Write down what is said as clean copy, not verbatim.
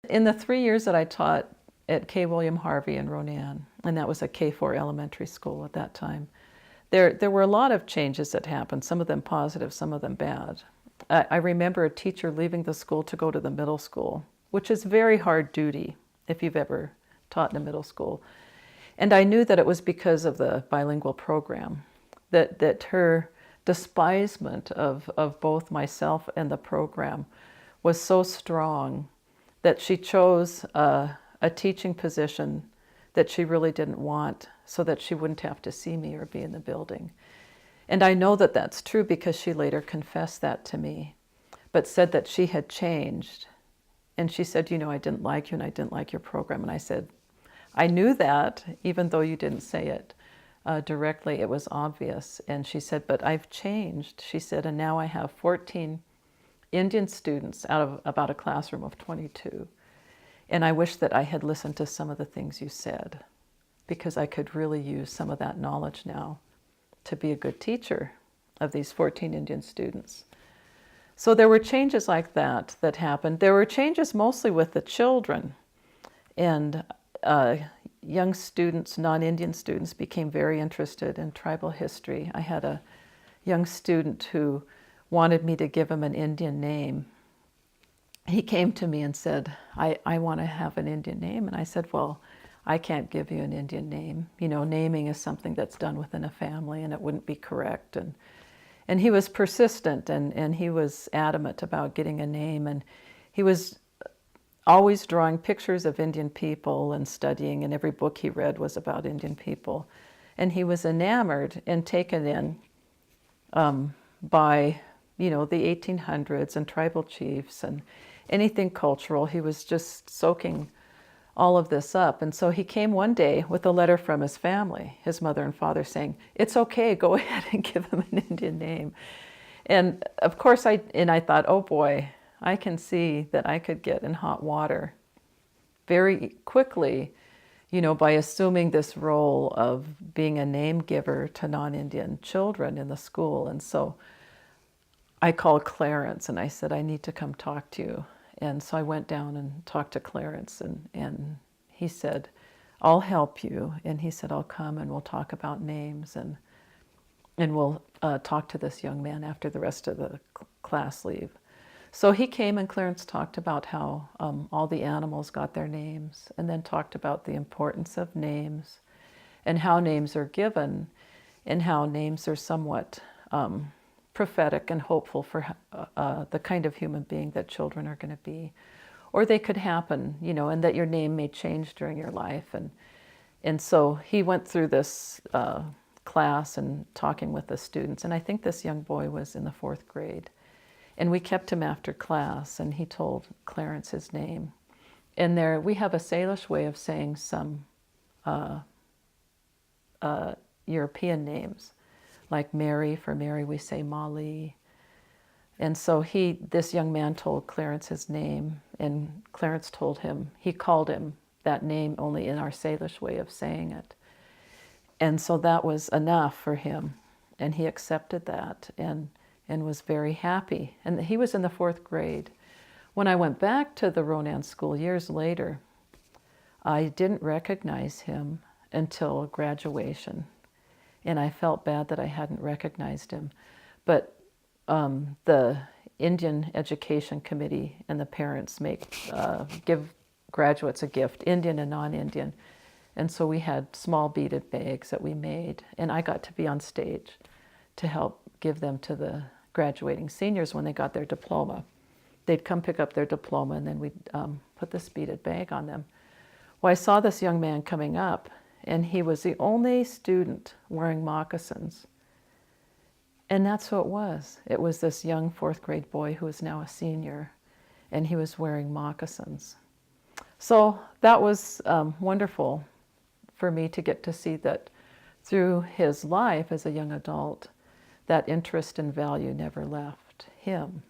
In the 3 years that I taught at K. William Harvey in Ronan, and that was a K-4 elementary school at that time, there were a lot of changes that happened, some of them positive, some of them bad. I remember a teacher leaving the school to go to the middle school, which is very hard duty if you've ever taught in a middle school. And I knew that it was because of the bilingual program, that her despisement of both myself and the program was so strong that she chose a teaching position that she really didn't want so that she wouldn't have to see me or be in the building. And I know that that's true because she later confessed that to me, but said that she had changed. And she said, you know, I didn't like you and I didn't like your program. And I said, I knew that, even though you didn't say it directly, it was obvious. And she said, but I've changed. She said, and now I have 14 Indian students out of about a classroom of 22. And I wish that I had listened to some of the things you said, because I could really use some of that knowledge now to be a good teacher of these 14 Indian students. So there were changes like that that happened. There were changes mostly with the children. And young students, non-Indian students, became very interested in tribal history. I had a young student who wanted me to give him an Indian name. He came to me and said, I want to have an Indian name. And I said, well, I can't give you an Indian name. You know, naming is something that's done within a family and it wouldn't be correct. And he was persistent and he was adamant about getting a name. And he was always drawing pictures of Indian people and studying, and every book he read was about Indian people. And he was enamored and taken in by, you know, the 1800s and tribal chiefs and anything cultural. He was just soaking all of this up. And so he came one day with a letter from his family, his mother and father, saying, it's okay, go ahead and give him an Indian name. And of course I thought, oh boy, I can see that I could get in hot water very quickly, you know, by assuming this role of being a name giver to non-Indian children in the school. And so I called Clarence and I said, I need to come talk to you. And so I went down and talked to Clarence and he said, I'll help you. And he said, I'll come and we'll talk about names and we'll talk to this young man after the rest of the class leave. So he came and Clarence talked about how all the animals got their names and then talked about the importance of names and how names are given and how names are somewhat prophetic and hopeful for the kind of human being that children are going to be. Or they could happen, you know, and that your name may change during your life. And so he went through this class and talking with the students. And I think this young boy was in the 4th grade. And we kept him after class, and he told Clarence his name. And there, we have a Salish way of saying some European names. Like Mary, for Mary we say Mali. And so this young man told Clarence his name, and Clarence told him, he called him that name only in our Salish way of saying it. And so that was enough for him, and he accepted that and was very happy. And he was in the 4th grade. When I went back to the Ronan school years later, I didn't recognize him until graduation. And I felt bad that I hadn't recognized him. But the Indian Education Committee and the parents give graduates a gift, Indian and non-Indian. And so we had small beaded bags that we made. And I got to be on stage to help give them to the graduating seniors when they got their diploma. They'd come pick up their diploma and then we'd put this beaded bag on them. Well, I saw this young man coming up and he was the only student wearing moccasins. And that's who it was. It was this young 4th grade boy who is now a senior, and he was wearing moccasins. So that was wonderful for me to get to see that through his life as a young adult, that interest and value never left him.